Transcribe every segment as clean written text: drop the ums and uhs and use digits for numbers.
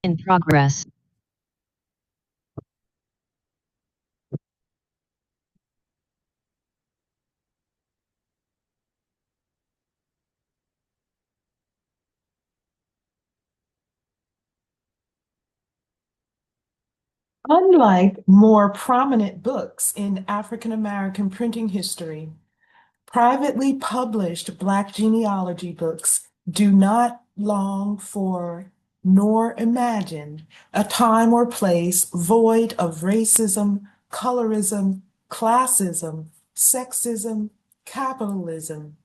In progress. Unlike more prominent books in African American printing history, privately published Black genealogy books do not long for nor imagine a time or place void of racism, colorism, classism, sexism, capitalism,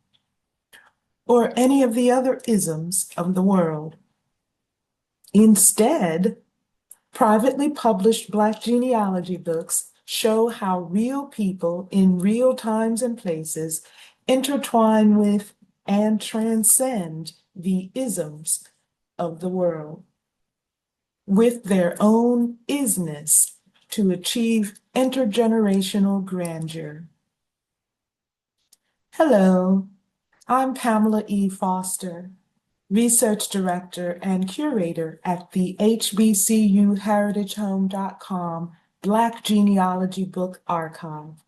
or any of the other isms of the world. Instead, privately published Black genealogy books show how real people in real times and places intertwine with and transcend the isms of the world with their own isness to achieve intergenerational grandeur. Hello, I'm Pamela E. Foster, Research Director and Curator at the HBCUHeritageHome.com Black Genealogy Book Archive.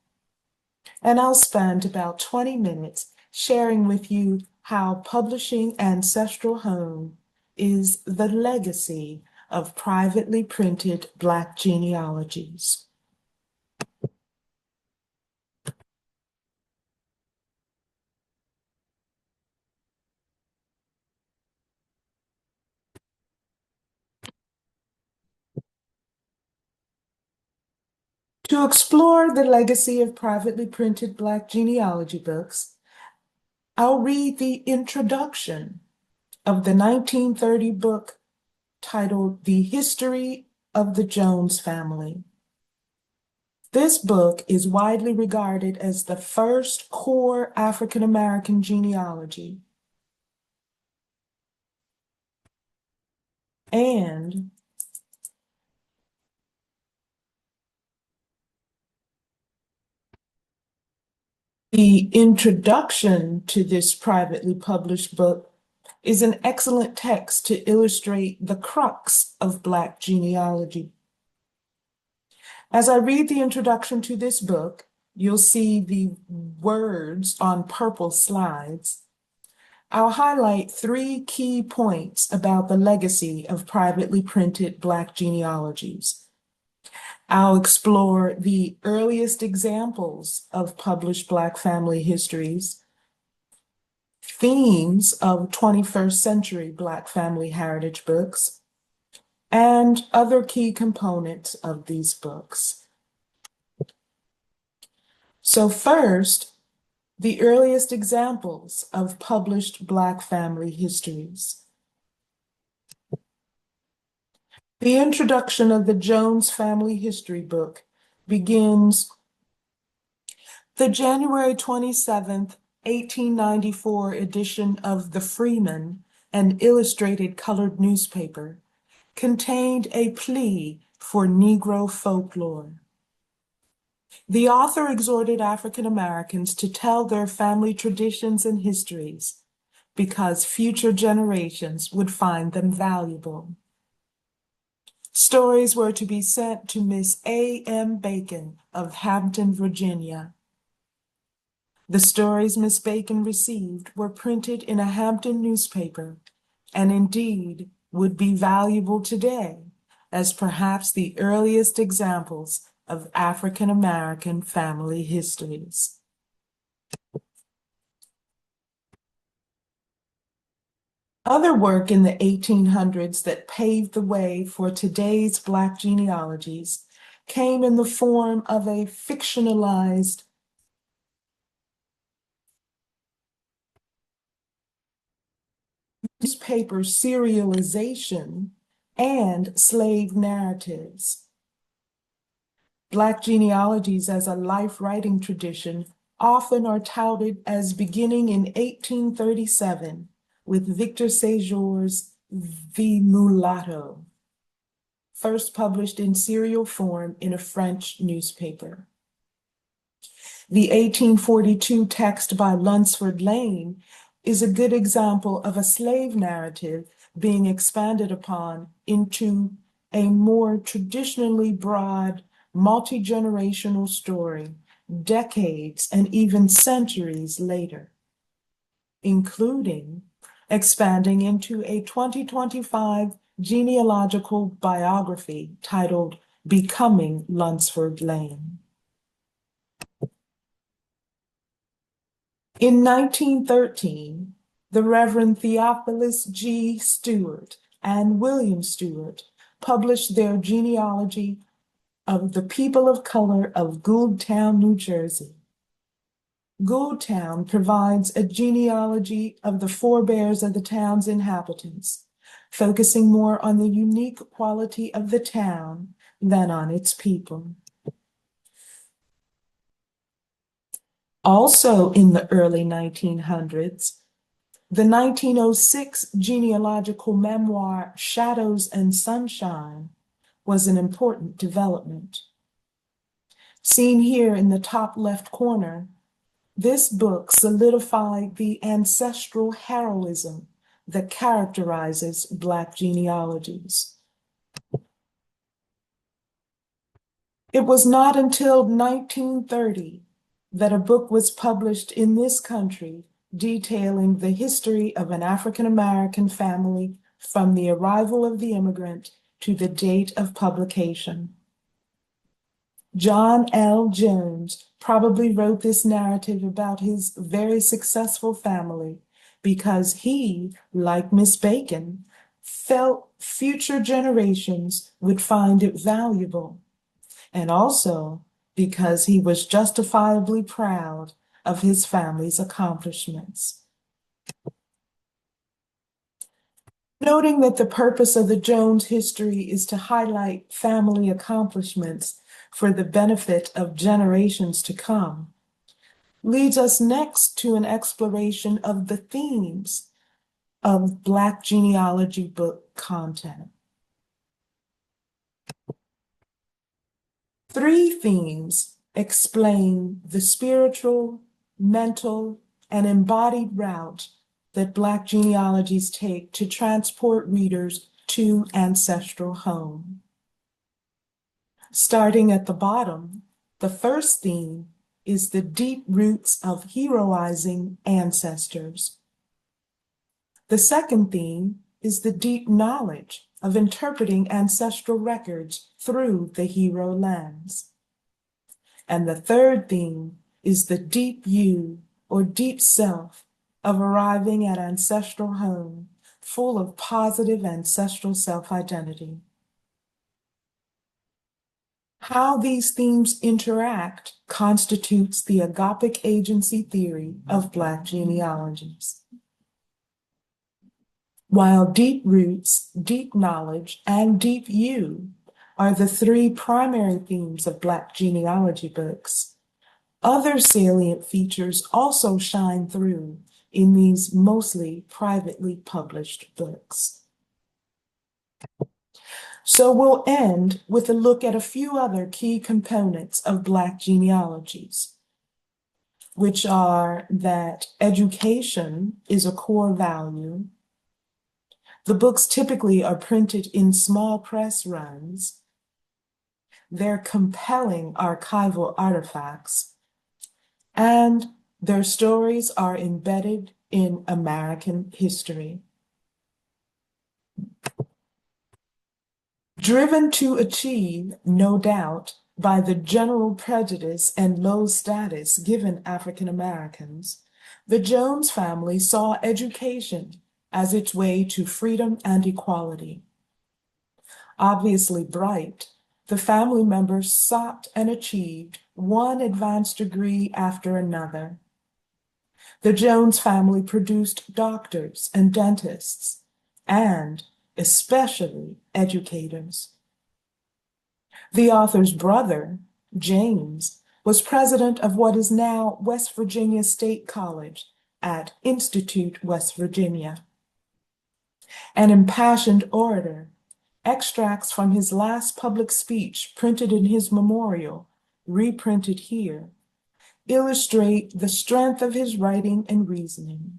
And I'll spend about 20 minutes sharing with you how publishing Ancestral Home is the legacy of privately printed Black genealogies. To explore the legacy of privately printed Black genealogy books, I'll read the introduction of the 1930 book titled The History of the Jones Family. This book is widely regarded as the first core African American genealogy and the introduction to this privately published book is an excellent text to illustrate the crux of Black genealogy. As I read the introduction to this book, you'll see the words on purple slides. I'll highlight 3 key points about the legacy of privately printed Black genealogies. I'll explore the earliest examples of published Black family histories, themes of 21st century Black family heritage books, and other key components of these books. So first, the earliest examples of published Black family histories. The introduction of the Jones Family History book begins the January 27th, 1894 edition of The Freeman, an illustrated colored newspaper, contained a plea for Negro folklore. The author exhorted African Americans to tell their family traditions and histories because future generations would find them valuable. Stories were to be sent to Miss A.M. Bacon of Hampton, Virginia. The stories Miss Bacon received were printed in a Hampton newspaper and indeed would be valuable today as perhaps the earliest examples of African American family histories. Other work in the 1800s that paved the way for today's Black genealogies came in the form of a fictionalized newspaper serialization and slave narratives. Black genealogies as a life writing tradition often are touted as beginning in 1837 with Victor Séjour's The Mulatto, first published in serial form in a French newspaper. The 1842 text by Lunsford Lane is a good example of a slave narrative being expanded upon into a more traditionally broad, multi-generational story decades and even centuries later, including expanding into a 2025 genealogical biography titled Becoming Lunsford Lane. In 1913, the Reverend Theophilus G. Stewart and William Stewart published their genealogy of the people of color of Gouldtown, New Jersey. Gouldtown provides a genealogy of the forebears of the town's inhabitants, focusing more on the unique quality of the town than on its people. Also in the early 1900s, the 1906 genealogical memoir Shadows and Sunshine was an important development. Seen here in the top left corner, this book solidified the ancestral heroism that characterizes Black genealogies. It was not until 1930 that a book was published in this country detailing the history of an African-American family from the arrival of the immigrant to the date of publication. John L. Jones probably wrote this narrative about his very successful family because he, like Miss Bacon, felt future generations would find it valuable, and also because he was justifiably proud of his family's accomplishments. Noting that the purpose of the Jones history is to highlight family accomplishments for the benefit of generations to come, leads us next to an exploration of the themes of Black genealogy book content. 3 themes explain the spiritual, mental, and embodied route that Black genealogies take to transport readers to ancestral home. Starting at the bottom, the first theme is the deep roots of heroizing ancestors. The second theme is the deep knowledge of interpreting ancestral records through the hero lens. And the third theme is the deep you or deep self of arriving at ancestral home, full of positive ancestral self-identity. How these themes interact constitutes the agapic agency theory of Black genealogies. While deep roots, deep knowledge, and deep you are the 3 primary themes of Black genealogy books, other salient features also shine through in these mostly privately published books. So we'll end with a look at a few other key components of Black genealogies, which are that education is a core value. The books typically are printed in small press runs. They're compelling archival artifacts, and their stories are embedded in American history. Driven to achieve, no doubt, by the general prejudice and low status given African Americans, the Jones family saw education as its way to freedom and equality. Obviously bright, the family members sought and achieved one advanced degree after another. The Jones family produced doctors and dentists, and especially educators. The author's brother, James, was president of what is now West Virginia State College at Institute, West Virginia. An impassioned orator, extracts from his last public speech printed in his memorial, reprinted here, illustrate the strength of his writing and reasoning.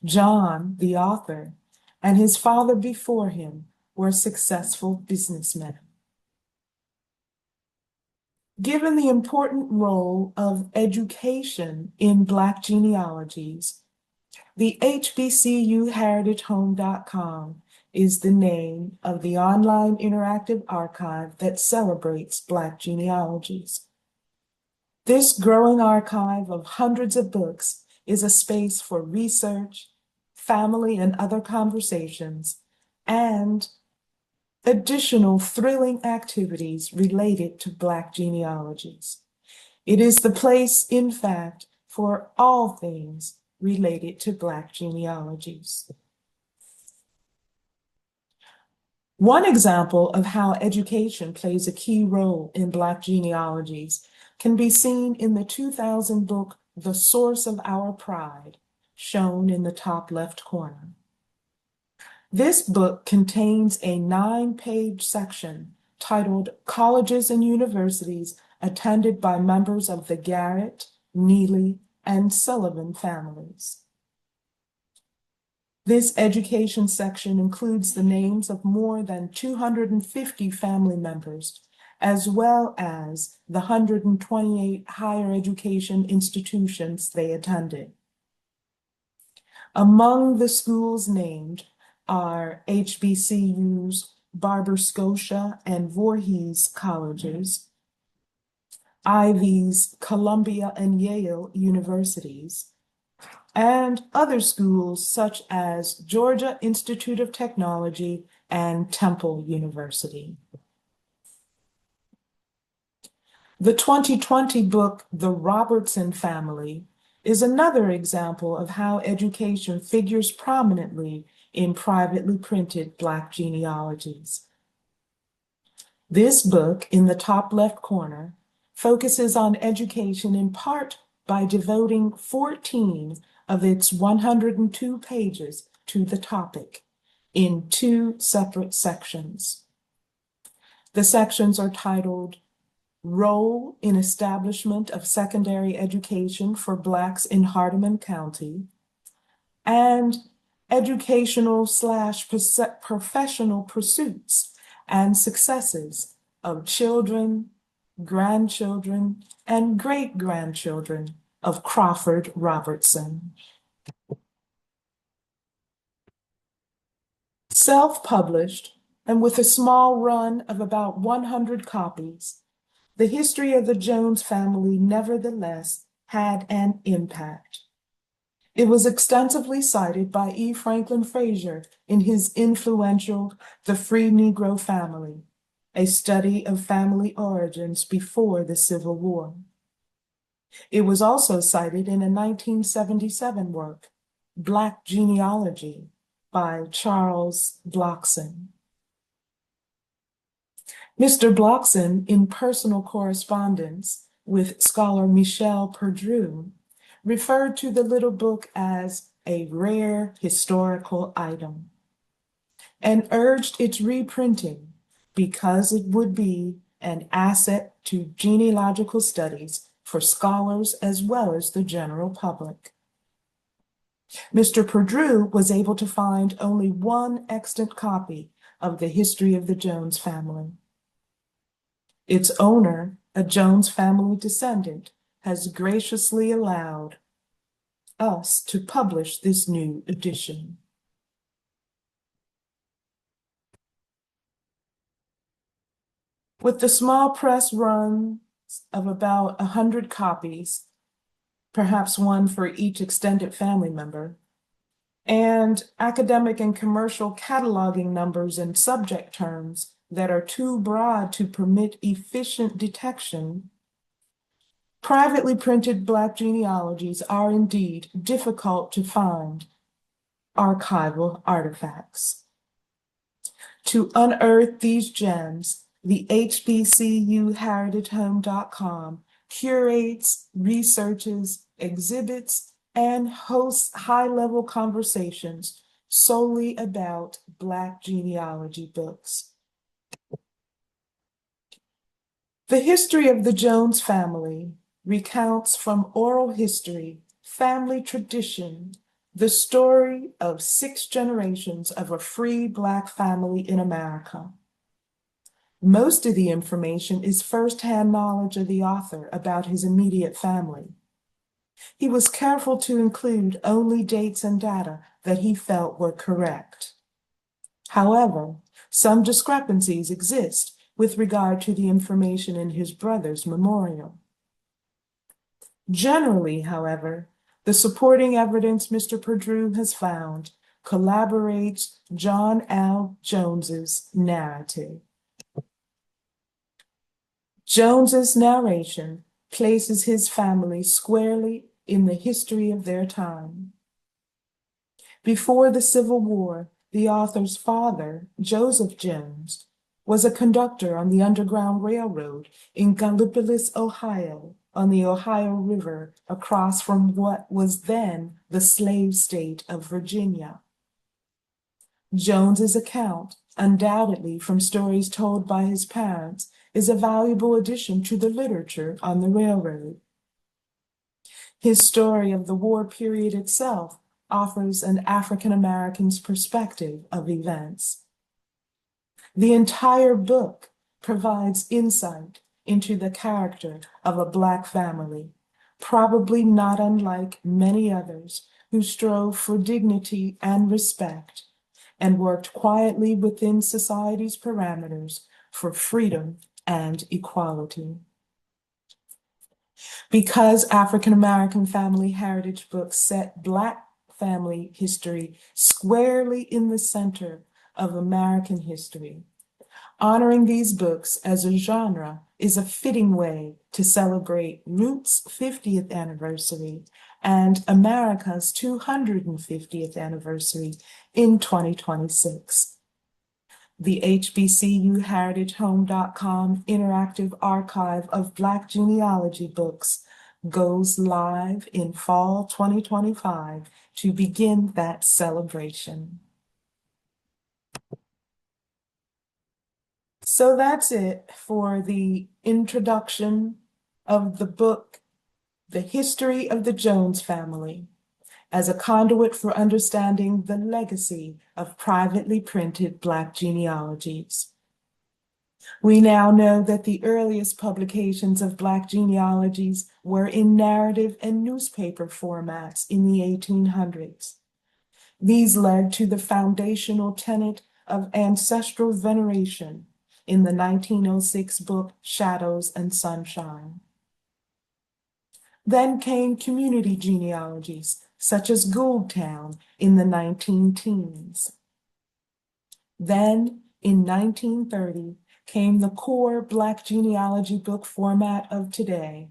John, the author, and his father before him were successful businessmen. Given the important role of education in Black genealogies, the HBCUHeritageHome.com is the name of the online interactive archive that celebrates Black genealogies. This growing archive of hundreds of books is a space for research, family and other conversations, and additional thrilling activities related to Black genealogies. It is the place, in fact, for all things related to Black genealogies. One example of how education plays a key role in Black genealogies can be seen in the 2000 book, The Source of Our Pride, shown in the top left corner. This book contains a 9-page section titled Colleges and Universities Attended by Members of the Garrett, Neely, and Sullivan Families. This education section includes the names of more than 250 family members, as well as the 128 higher education institutions they attended. Among the schools named are HBCU's Barber Scotia and Voorhees colleges, Ivy's Columbia and Yale universities, and other schools such as Georgia Institute of Technology and Temple University. The 2020 book, The Robertson Family, is another example of how education figures prominently in privately printed Black genealogies. This book, in the top left corner, focuses on education in part by devoting 14 of its 102 pages to the topic in 2 separate sections. The sections are titled Role in Establishment of Secondary Education for Blacks in Hardeman County and Educational/Professional Pursuits and Successes of Children, Grandchildren, and Great-Grandchildren of Crawford Robertson. Self-published and with a small run of about 100 copies, the history of the Jones family nevertheless had an impact. It was extensively cited by E. Franklin Frazier in his influential The Free Negro Family, a study of family origins before the Civil War. It was also cited in a 1977 work, Black Genealogy, by Charles Blockson. Mr. Blockson, in personal correspondence with scholar Michelle Perdue, referred to the little book as a rare historical item and urged its reprinting because it would be an asset to genealogical studies for scholars as well as the general public. Mr. Perdue was able to find only one extant copy of the history of the Jones family. Its owner, a Jones family descendant, has graciously allowed us to publish this new edition. With the small press run of about 100 copies, perhaps one for each extended family member, and academic and commercial cataloging numbers and subject terms that are too broad to permit efficient detection, privately printed Black genealogies are indeed difficult to find archival artifacts. To unearth these gems, the HBCUHeritageHome.com curates, researches, exhibits, and hosts high-level conversations solely about Black genealogy books. The history of the Jones family recounts from oral history, family tradition, The story of 6 generations of a free Black family in America. Most of the information is firsthand knowledge of the author about his immediate family. He was careful to include only dates and data that he felt were correct. However, some discrepancies exist with regard to the information in his brother's memorial. Generally, however, the supporting evidence Mr. Perdue has found corroborates John L. Jones's narrative. Jones's narration places his family squarely in the history of their time. Before the Civil War, the author's father, Joseph Jones, was a conductor on the Underground Railroad in Gallipolis, Ohio, on the Ohio River across from what was then the slave state of Virginia. Jones's account, undoubtedly from stories told by his parents, is a valuable addition to the literature on the railroad. His story of the war period itself offers an African American's perspective of events. The entire book provides insight into the character of a Black family, probably not unlike many others who strove for dignity and respect and worked quietly within society's parameters for freedom and equality. Because African American family heritage books set Black family history squarely in the center of American history, honoring these books as a genre is a fitting way to celebrate Roots' 50th anniversary and America's 250th anniversary in 2026. The HBCUHeritageHome.com interactive archive of Black genealogy books goes live in fall 2025 to begin that celebration. So that's it for the introduction of the book, The History of the Jones Family, as a conduit for understanding the legacy of privately printed Black genealogies. We now know that the earliest publications of Black genealogies were in narrative and newspaper formats in the 1800s. These led to the foundational tenet of ancestral veneration in the 1906 book Shadows and Sunshine. Then came community genealogies, such as Gouldtown in the 19-teens. Then, in 1930, came the core Black genealogy book format of today,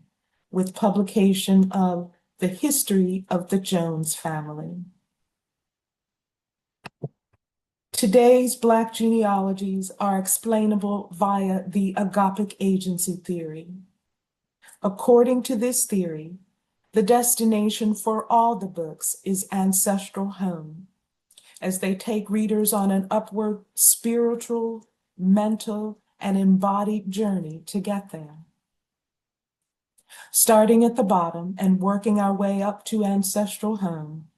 with publication of The History of the Jones Family. Today's Black genealogies are explainable via the agapic agency theory. According to this theory, the destination for all the books is ancestral home, as they take readers on an upward spiritual, mental, and embodied journey to get there. Starting at the bottom and working our way up to ancestral home,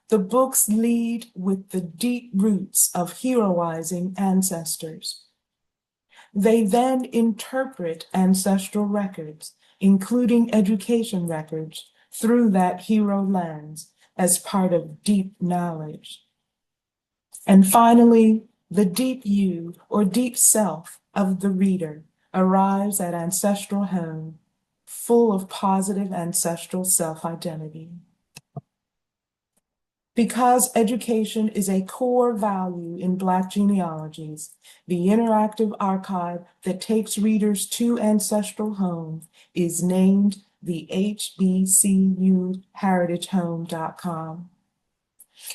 the books lead with the deep roots of heroizing ancestors. They then interpret ancestral records, including education records, through that hero lens as part of deep knowledge. And finally, the deep you or deep self of the reader arrives at ancestral home, full of positive ancestral self-identity. Because education is a core value in Black genealogies, the interactive archive that takes readers to ancestral home is named the HBCUHeritageHome.com.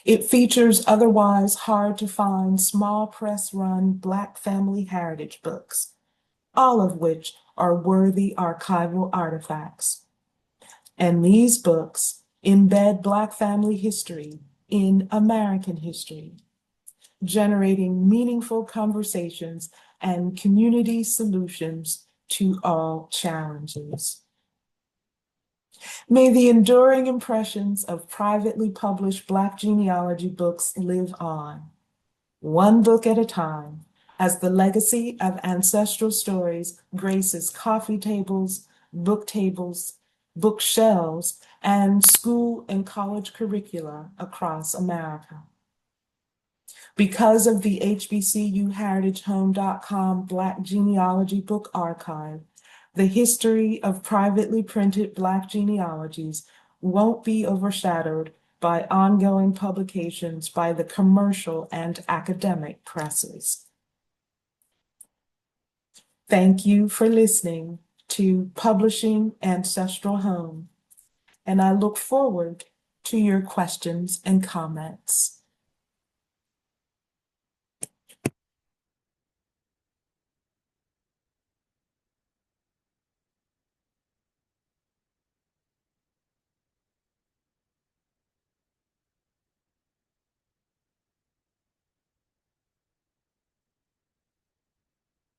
It features otherwise hard to find small press run Black family heritage books, all of which are worthy archival artifacts. And these books embed Black family history in American history, generating meaningful conversations and community solutions to all challenges. May the enduring impressions of privately published Black genealogy books live on, one book at a time, as the legacy of ancestral stories graces coffee tables, bookshelves, and school and college curricula across America. Because of the HBCUHeritageHome.com Black Genealogy Book Archive, the history of privately printed Black genealogies won't be overshadowed by ongoing publications by the commercial and academic presses. Thank you for listening to Publishing Ancestral Home, and I look forward to your questions and comments.